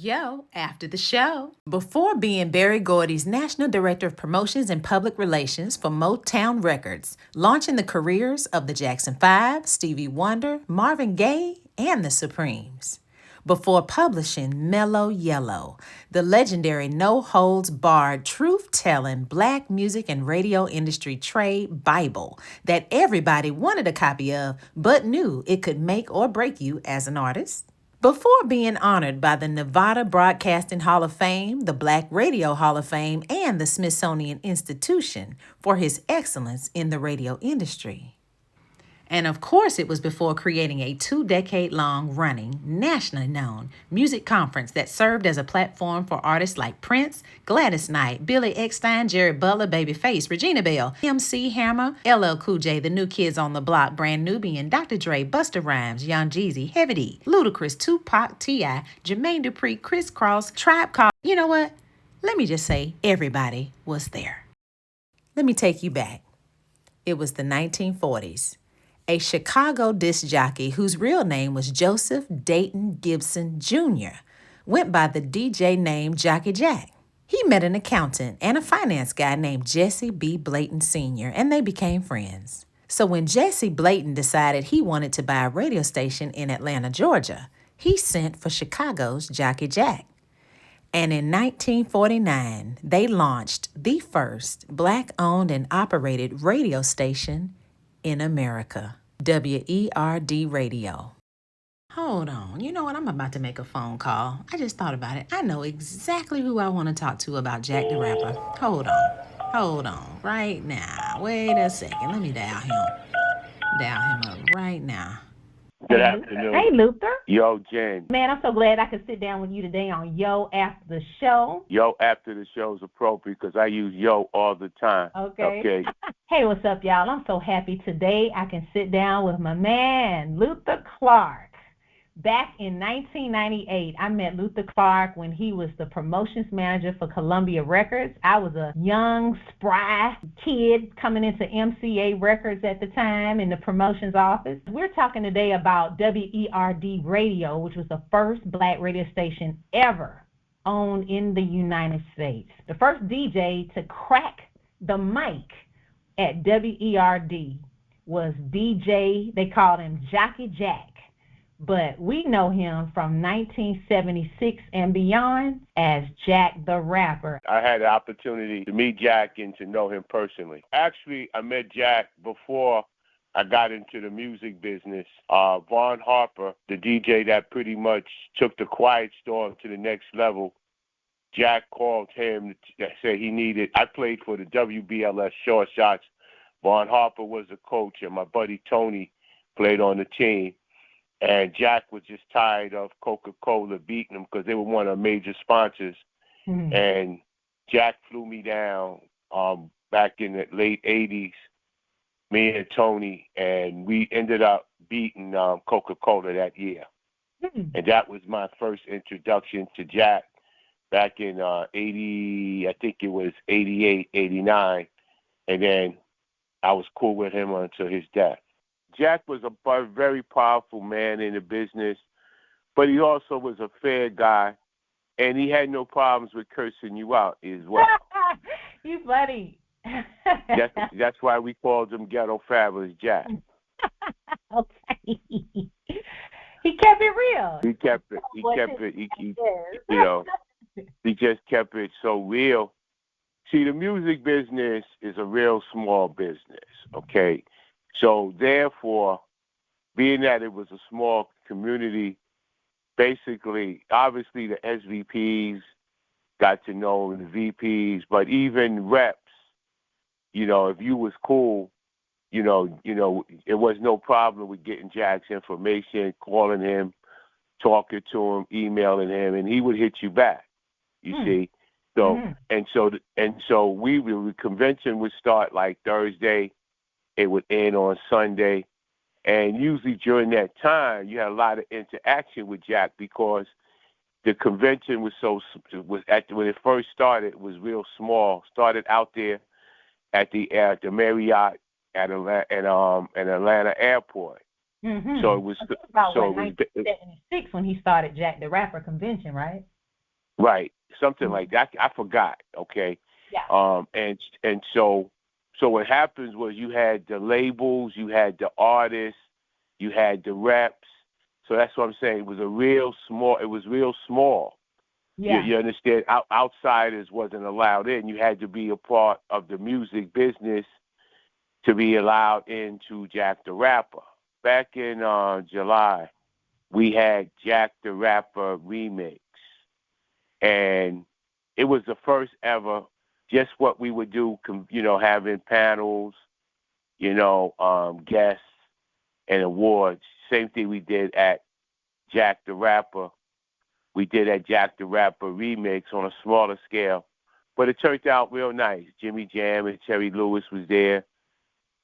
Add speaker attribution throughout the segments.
Speaker 1: Yo, after the show. Before being Barry Gordy's National Director of Promotions and Public Relations for Motown Records, launching the careers of the Jackson 5, Stevie Wonder, Marvin Gaye, and the Supremes. Before publishing Mellow Yellow, the legendary no-holds-barred, truth-telling black music and radio industry trade Bible that everybody wanted a copy of but knew it could make or break you as an artist. Before being honored by the Nevada Broadcasting Hall of Fame, the Black Radio Hall of Fame, and the Smithsonian Institution for his excellence in the radio industry. And of course, it was before creating a 2-decade-long running, nationally known music conference that served as a platform for artists like Prince, Gladys Knight, Billy Eckstine, Jerry Butler, Babyface, Regina Belle, MC Hammer, LL Cool J, The New Kids on the Block, Brand Nubian, Dr. Dre, Busta Rhymes, Young Jeezy, Heavy D, Ludacris, Tupac, T.I., Jermaine Dupri, Criss Cross, Tribe Called. You know what? Let me just say everybody was there. Let me take you back. It was the 1940s. A Chicago disc jockey whose real name was Joseph Dayton Gibson Jr. went by the DJ name Jockey Jack. He met an accountant and a finance guy named Jesse B. Blayton Sr., and they became friends. So when Jesse Blayton decided he wanted to buy a radio station in Atlanta, Georgia, he sent for Chicago's Jockey Jack. And in 1949, they launched the first Black-owned and operated radio station in America, WERD Radio. Hold on. You know what? I'm about to make a phone call. I just thought about it. I know exactly who I want to talk to about Jack the Rapper. Hold on. Right now. Wait a second. Let me dial him. Dial him up right now.
Speaker 2: Good afternoon.
Speaker 3: Hey, Luther.
Speaker 2: Yo, Jen.
Speaker 3: Man, I'm so glad I could sit down with you today on Yo After the Show.
Speaker 2: Yo After the Show is appropriate because I use yo all the time.
Speaker 3: Okay. Hey, what's up, y'all? I'm so happy today I can sit down with my man, Luther Clark. Back in 1998, I met Luther Clark when he was the promotions manager for Colombia Records. I was a young, spry kid coming into MCA Records at the time in the promotions office. We're talking today about WERD Radio, which was the first black radio station ever owned in the United States. The first DJ to crack the mic at WERD was DJ, they called him Jockey Jack. But we know him from 1976 and beyond as Jack the Rapper.
Speaker 2: I had the opportunity to meet Jack and to know him personally. Actually, I met Jack before I got into the music business. Vaughn Harper, the DJ that pretty much took the Quiet Storm to the next level, Jack called him to say he needed. I played for the WBLS Short Shots. Vaughn Harper was the coach, and my buddy Tony played on the team. And Jack was just tired of Coca-Cola beating him because they were one of the major sponsors. Mm-hmm. And Jack flew me down back in the late 80s, me and Tony, and we ended up beating Coca-Cola that year. Mm-hmm. And that was my first introduction to Jack back in 80, I think it was 88, 89. And then I was cool with him until his death. Jack was a very powerful man in the business, but he also was a fair guy, and he had no problems with cursing you out as well.
Speaker 3: You funny.
Speaker 2: That's why we called him Ghetto Fabulous Jack.
Speaker 3: Okay. He kept it real.
Speaker 2: He kept it. He just kept it so real. See, the music business is a real small business, okay? So therefore, being that it was a small community, basically, obviously the SVPs got to know the VPs, but even reps, if you was cool, it was no problem with getting Jack's information, calling him, talking to him, emailing him, and he would hit you back. You see, so the convention would start like Thursday. It would end on Sunday. And usually during that time, you had a lot of interaction with Jack because the convention when it first started, was real small. Started out there at the Marriott at Atlanta Airport.
Speaker 3: Mm-hmm. So it was about 1976 when he started Jack the Rapper convention, right?
Speaker 2: Right, something like that. I forgot. Okay,
Speaker 3: Yeah.
Speaker 2: and so what happens was you had the labels, you had the artists, you had the reps. So that's what I'm saying. It was a real small. It was real small.
Speaker 3: Yeah.
Speaker 2: You understand? Outsiders wasn't allowed in. You had to be a part of the music business to be allowed into Jack the Rapper. Back in July, we had Jack the Rapper remix, and it was the first ever. Just what we would do, having panels, guests and awards. Same thing we did at Jack the Rapper. We did at Jack the Rapper remix on a smaller scale, but it turned out real nice. Jimmy Jam and Terry Lewis was there.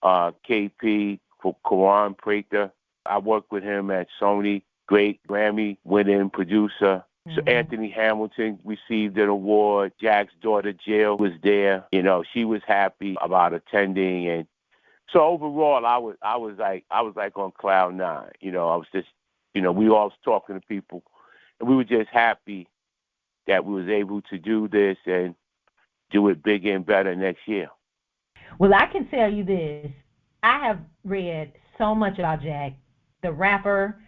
Speaker 2: KP, Karan Prater. I worked with him at Sony. Great Grammy-winning producer. So Anthony Hamilton received an award. Jack's daughter Jill was there. She was happy about attending, and so overall, I was like on cloud nine. I was just, we all was talking to people, and we were just happy that we was able to do this and do it bigger and better next year.
Speaker 3: Well, I can tell you this. I have read so much about Jack, the rapper.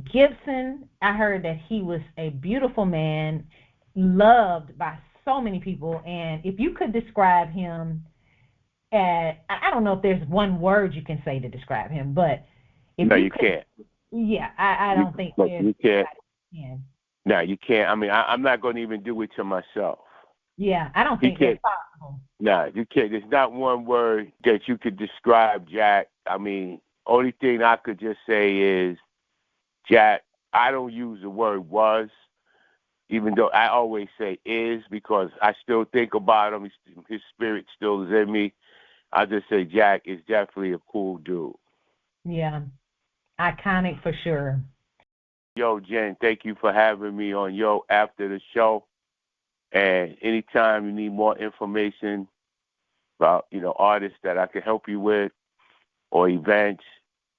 Speaker 3: Gibson, I heard that he was a beautiful man, loved by so many people. And if you could describe him, I don't know if there's one word you can say to describe him, but if
Speaker 2: no, you can't.
Speaker 3: Yeah, I don't think
Speaker 2: you can't.
Speaker 3: Can.
Speaker 2: No, you can't. I mean, I'm not going to even do it to myself.
Speaker 3: Yeah, I don't think that's possible.
Speaker 2: No, you can't. There's not one word that you could describe Jack. I mean, only thing I could just say is Jack. I don't use the word was, even though I always say is, because I still think about him. His spirit still is in me. I just say Jack is definitely a cool dude.
Speaker 3: Yeah, iconic for sure.
Speaker 2: Yo, Jen, thank you for having me on Yo After the Show. And anytime you need more information about, artists that I can help you with or events,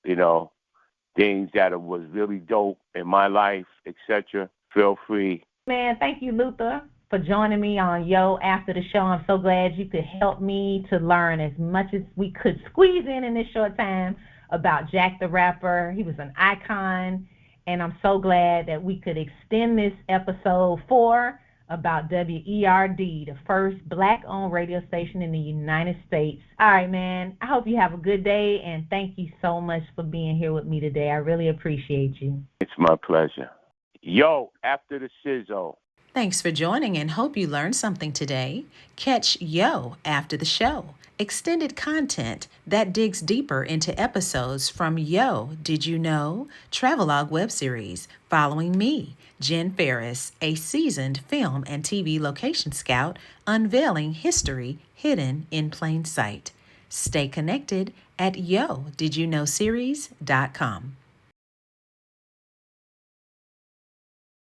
Speaker 2: things that was really dope in my life, etc., feel free.
Speaker 3: Man, thank you, Luther, for joining me on Yo After the Show. I'm so glad you could help me to learn as much as we could squeeze in this short time about Jack the Rapper. He was an icon, and I'm so glad that we could extend this episode 4 about WERD, the first Black-owned radio station in the United States. All right, man. I hope you have a good day, and thank you so much for being here with me today. I really appreciate you.
Speaker 2: It's my pleasure. Yo, After the Sizzle.
Speaker 1: Thanks for joining and hope you learned something today. Catch Yo After the Show, extended content that digs deeper into episodes from Yo, Did You Know? Travelogue web series, following me, Jen Farris, a seasoned film and TV location scout, unveiling history hidden in plain sight. Stay connected at YoDidYouKnowSeries.com.